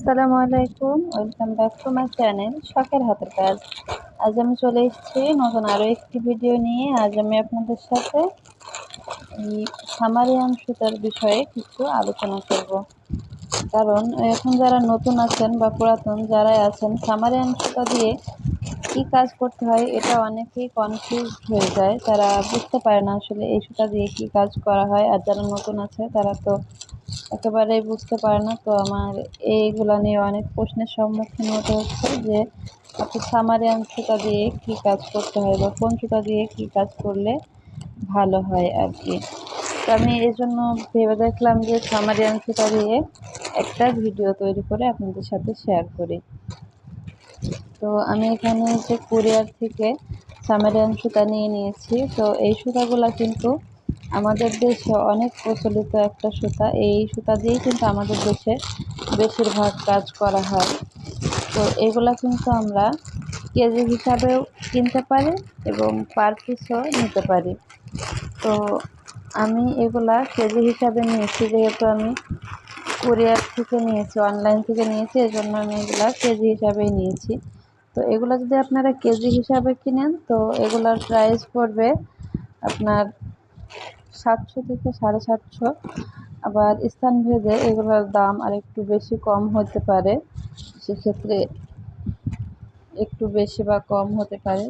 আসসালামু আলাইকুম, welcome back to my channel শখের হাতের কাজ। আজ আমি চলে এসেছি নতুন আরও একটি ভিডিও নিয়ে। আজ আমি আপনাদের সাথে এই সামারিয়ান সুতার বিষয়ে কিছু আলোচনা করব। কারণ এখন যারা নতুন আছেন বা পুরাতন যারাই আছেন, সামারিয়ান সুতা দিয়ে কী কাজ করতে হয় এটা অনেকেই কনফিউজড হয়ে যায়। তারা বুঝতে পারে না আসলে এই সুতা দিয়ে কী কাজ করা হয়। আর যারা নতুন আছে তারা তো একেবারেই বুঝতে পারে না। তো আমার এইগুলা নিয়ে অনেক প্রশ্নের সম্মুখীন হতে হচ্ছে যে সামারিয়ান সুতা দিয়ে কী কাজ করতে হয় বা কোন সুতা দিয়ে কী কাজ করলে ভালো হয় আর কি। তো আমি এই জন্য ভেবে দেখলাম যে সামারিয়ান সুতা দিয়ে একটা ভিডিও তৈরি করে আপনাদের সাথে শেয়ার করি। তো আমি এখানে যে কোরিয়ার থেকে সামারিয়ান সুতা নিয়ে নিয়েছি। তো এই সুতাগুলা কিন্তু আমাদের দেশে অনেক প্রচলিত একটা সুতা। এই সুতা দিয়েই কিন্তু আমাদের দেশে বেশিরভাগ কাজ করা হয়। তো এগুলা কিন্তু আমরা কেজি হিসাবেও কিনতে পারি এবং পার পিসও নিতে পারি। তো আমি এগুলা কেজি হিসাবে নিয়েছি, যেহেতু আমি কোরিয়ার থেকে নিয়েছি, অনলাইন থেকে নিয়েছি, এই জন্য আমি এগুলা কেজি হিসাবেই নিয়েছি। তো এগুলো যদি আপনারা কেজি হিসাবে কিনেন তো এগুলার প্রাইস পড়বে আপনার 700 থেকে 750। আবার স্থানভেদে এগুলোর দাম আর একটু বেশি কম হতে পারে, সেক্ষেত্রে একটু বেশি বা কম হতে পারে।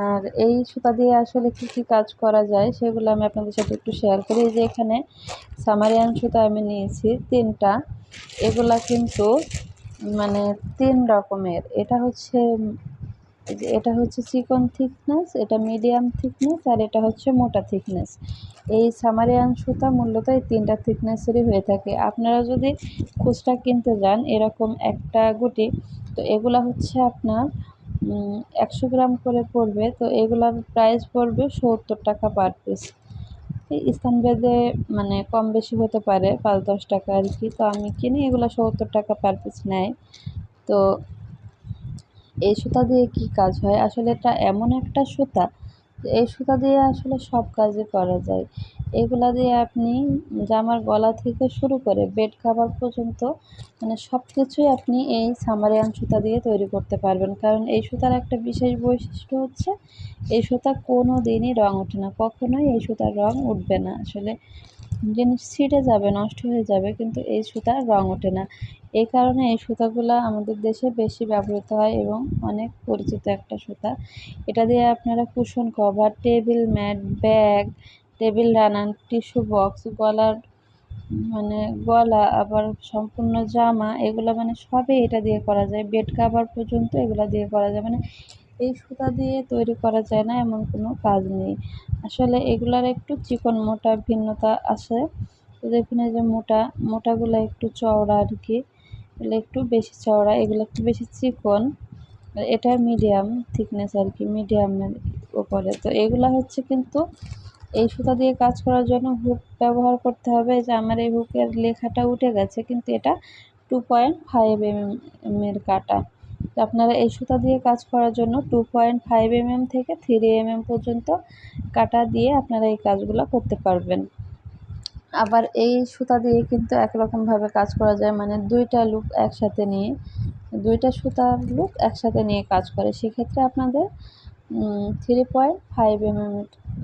আর এই সুতা দিয়ে আসলে কী কী কাজ করা যায় সেগুলো আমি আপনাদের সাথে একটু শেয়ার করি। যে এখানে সামারিয়ান সুতা আমি নিয়েছি 3টা। এগুলা কিন্তু মানে 3 রকমের। এটা হচ্ছে চিকন থিকনেস, এটা মিডিয়াম থিকনেস, আর এটা হচ্ছে মোটা থিকনেস। এই সামারিয়ান সুতা মূলত এই 3টা থিকনেসেরই হয়ে থাকে। আপনারা যদি খুচরা কিনতে যান এরকম একটা গুটি, তো এগুলা হচ্ছে আপনার 100 গ্রাম করে পড়বে। তো এগুলার প্রাইস পড়বে 70 টাকা পার পিস। এই স্থানভেদে মানে কম বেশি হতে পারে 5-10 টাকা আর কি। তো আমি কিনি এগুলো 70 টাকা পার পিস নেয়। তো এই সুতা দিয়ে কী কাজ হয়, আসলে এটা এমন একটা সুতা, এই সুতা দিয়ে আসলে সব কাজই করা যায়। এগুলা দিয়ে আপনি জামার গলা থেকে শুরু করে বেড কাভার পর্যন্ত মানে সব কিছুই আপনি এই সামারিয়ান সুতা দিয়ে তৈরি করতে পারবেন। কারণ এই সুতার একটা বিশেষ বৈশিষ্ট্য হচ্ছে এই সুতা কোনো দিনই রং ওঠে না, কখনোই এই সুতার রং উঠবে না। আসলে জিনিস ছিঁড়ে যাবে, নষ্ট হয়ে যাবে, কিন্তু এই সুতার রং ওঠে না। এই কারণে এই সুতাগুলা আমাদের দেশে বেশি ব্যবহৃত হয় এবং অনেক পরিচিত একটা সুতা। এটা দিয়ে আপনারা cushion cover, table mat, bag, table runner, tissue box, গলা আবার সম্পূর্ণ জামা, এগুলা মানে সবই এটা দিয়ে করা যায়। বেড কাভার পর্যন্ত এগুলা দিয়ে করা যায়। মানে এই সুতা দিয়ে তৈরি করা যায় না এমন কোনো কাজ নেই। আসলে এগুলার একটু চিকন মোটা ভিন্নতা আছে। তো দেখুন এই যে মোটাগুলো একটু চওড়া আর কি, এগুলো একটু বেশি চওড়া, এগুলো একটু বেশি চিকন। এটা মিডিয়াম থিকনেস আর কি, মিডিয়ামের উপরে। তো এগুলা হচ্ছে কিন্তু এই সুতা দিয়ে কাজ করার জন্য হুক ব্যবহার করতে হবে। যে আমার এই হুকের লেখাটা উঠে গেছে, কিন্তু এটা 2.5 mm এর কাটা। তো আপনারা এই সুতা দিয়ে কাজ করার জন্য 2.5 mm থেকে 3 mm পর্যন্ত কাটা দিয়ে আপনারা এই কাজগুলো করতে পারবেন। আবার এই সুতা দিয়ে কিন্তু একরকমভাবে কাজ করা যায়, মানে 2টা লুপ একসাথে নিয়ে, 2টা সুতার লুপ একসাথে নিয়ে কাজ করে। সেক্ষেত্রে আপনাদের 3.5 mm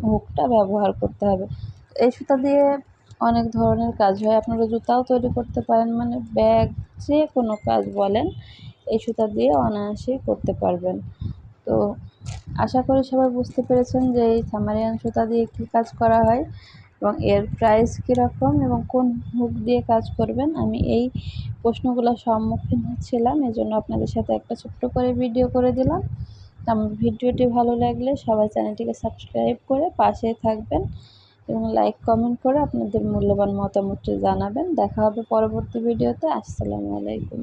হুকটা ব্যবহার করতে হবে। এই সুতা দিয়ে অনেক ধরনের কাজ হয়। আপনারা জুতাও তৈরি করতে পারেন, মানে ব্যাগ, যে কোনো কাজ বলেন এই সুতা দিয়ে অনায়াসেই করতে পারবেন। তো আশা করি সবাই বুঝতে পেরেছেন যে এই সামারিয়ান সুতা দিয়ে কী কাজ করা হয় এবং এর প্রাইস কীরকম এবং কোন হুক দিয়ে কাজ করবেন। আমি এই প্রশ্নগুলোর সম্মুখীন হচ্ছিলাম, এজন্য আপনাদের সাথে একটা ছোট্ট করে ভিডিও করে দিলাম। আমার ভিডিওটি ভালো লাগলে সবাই চ্যানেলটিকে সাবস্ক্রাইব করে পাশেই থাকবেন এবং লাইক কমেন্ট করে আপনাদের মূল্যবান মতামতটি জানাবেন। দেখা হবে পরবর্তী ভিডিওতে। আসসালামু আলাইকুম।